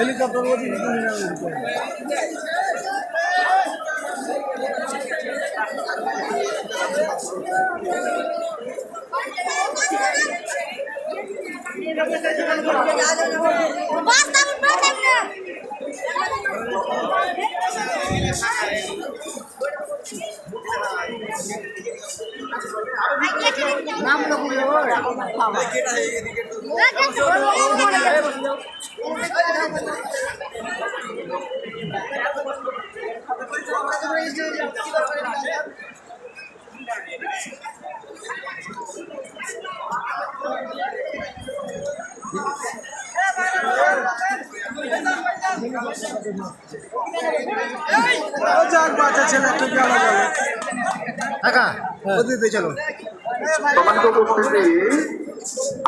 Helicopter নাম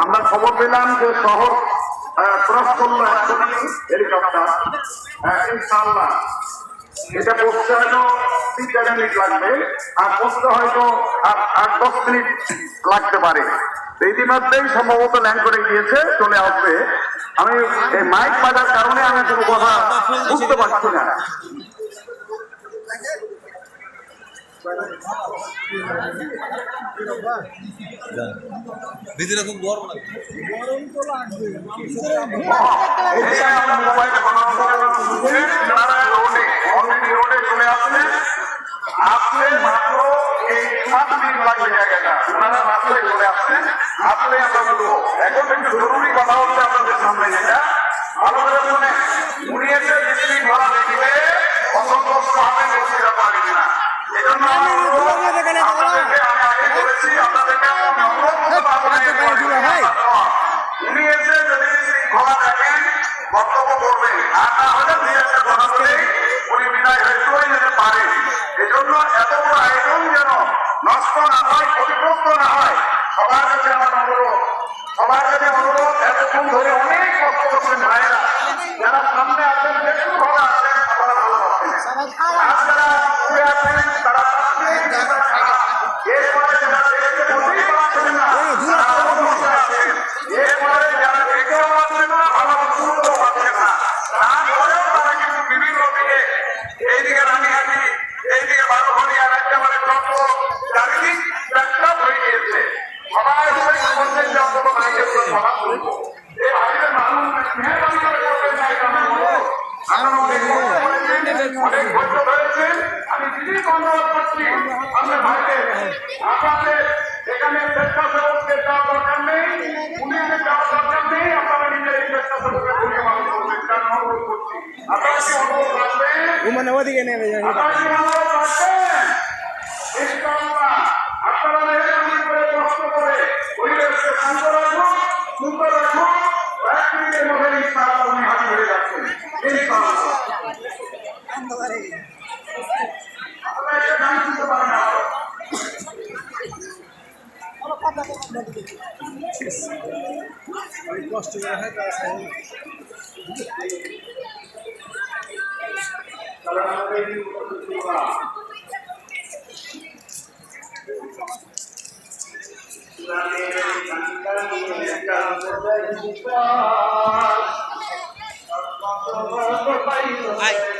আমরা খবর পেলাম যে শহর ক্রস করলো এখনই হেলিকপ্টার। ইনশাআল্লাহ এটা পৌঁছতে হয়তো 3-4 মিনিট লাগবে, আর পৌঁছতে হয়তো 8-10 মিনিট লাগতে পারে। ইতিমধ্যেই সম্ভবত ল্যান্ড করে গিয়েছে, চলে আসবে। আমি এই মাইক বাজার কারণে আমি কোনো কথা বুঝতে পারছি না। ভিতরে খুব গরম লাগে, চলে আসবে। আপনি মাত্র এই 7 মিনিট লাগবে জায়গাটা, আপনারা রাস্তায় চলে আসছেন। আসলে আমরা বলবো এখন একটু জরুরি কথা হচ্ছে আপনাদের সামনে, যেটা ভালো করে শুনে উনি এসে যদি ধরা দেখিলে অসন্তুষ্ট হবে ব্যক্তিরা পারবে না। এই জন্য আপনাদেরকে আমি আগে বলেছি, আপনাদেরকে আমি অনুরোধ করতে পারবো না। উনি এসে যদি ধরা দেখেন বক্তব্য করবেন, আর না হলে দুই একটা কথা বলে উনি বিদায় হয়ে চলে যেতে পারে। এজন্য এত বড় আয়োজন যেন নষ্ট না হয়, ক্ষতিগ্রস্ত না হয়, সবার কাছে আমার অনুরোধ, সবার কাছে অনুরোধ। এতক্ষণ ধরে অনেক কষ্ট করছেন ভাইয়েরা, যারা সামনে আছেন একটু ভালো আছেন, আপনারা ভালো আছেন, আর যারা ঘুরে আছেন তারা এরপরে যারা দেখতে বলতেই পারছেন না, এরপরে যারা দেখতেও পারছেন না, ভালো শুনতেও পারছেন না, তারপরেও তারা কিন্তু বিভিন্ন দিকে এইদিকে রানিহাটি, এইদিকে বারোঘড়িয়া, একেবারে চক্র, চারিদিক ব্যাখ্যাত হয়ে গিয়েছে। সবাই বলছেন যে অন্তত ভাইকে সভা করবো। এই ভাইদের মানুষ মেহরবানি করে করবেন না, এটা আমি বলবো। অনেক ধৈর্য ধরেছেন, আমি দিদিকে অনুরোধ করছি আমাদের ভাইদের, আপনাদের এখানে স্বেচ্ছাসেবকদের যাওয়ার দরকার নেই, পুলিশের যাওয়ার দরকার নেই, আপনারা নিজের এই স্বেচ্ছাসেবকের ভূমিকা পালন করবেন, তার অনুরোধ করছি। আপনারা কি অনুরোধ রাখবেন? ওদিকে নেমে যায়, আপনারা কি অনুরোধ রাখবেন? ইনশাআল্লাহ আপনারা মেহরবানি করে কষ্ট করে পরিবেশকে শান্ত রাখুন, সুন্দর রাখুন। 1 মিনিটের মধ্যে ইনশাআল্লাহ উনি হাজির হয়ে যাচ্ছেন। ইনশাআল্লাহ আপনারা এটা গান শুনতে পারেন না, কষ্ট করে হয়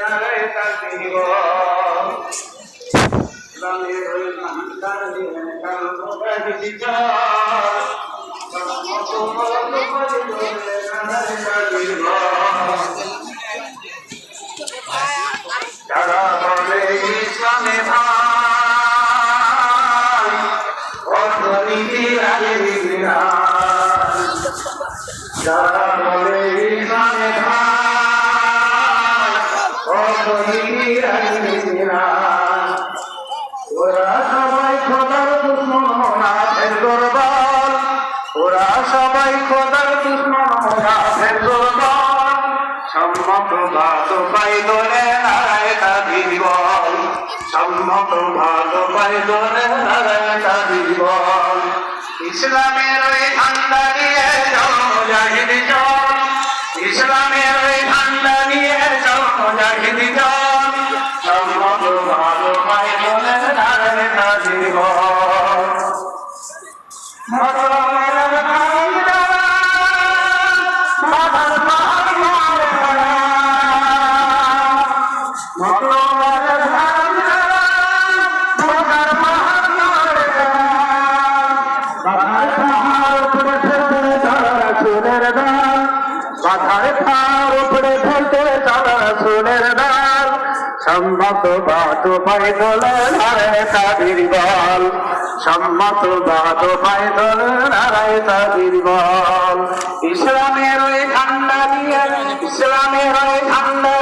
তারা যারা বলে ইসলামে ভাই অর্থনীতি আগে যারা বলে ইসলামে ভাই অর্থনীতি আগে ওরা সবাই খোদার দুশ্মন মোনাফের দুর্বল, ওরা সবাই খোদার দুশ্মন মোনাফের দুর্বল। সম্মত ভালো পাই দোলে নারায় তাদের বল, সম্মত ভালো পাই দোলে নারায় তাদের বল। ইসলামের ওই ঠান্ডা নিয়ে জনজাহিদ জন, ইসলামের ওই ঠান্ডা নিয়ে জনজাহিদ জন। সম্মত ভালো পাই দোলে নারায় তাদের বল। মরমের ভাইরা বাধার পাহাড় মুক্তিযুদ্ধের দল সম্মতবাদ পাইদল নারায় তাদের বল সম্মতবাদ পাইদল নারায় তাদের বল ইসলামের ওই ঠান্ডা দিয়ে ইসলামের ওই ঠান্ডা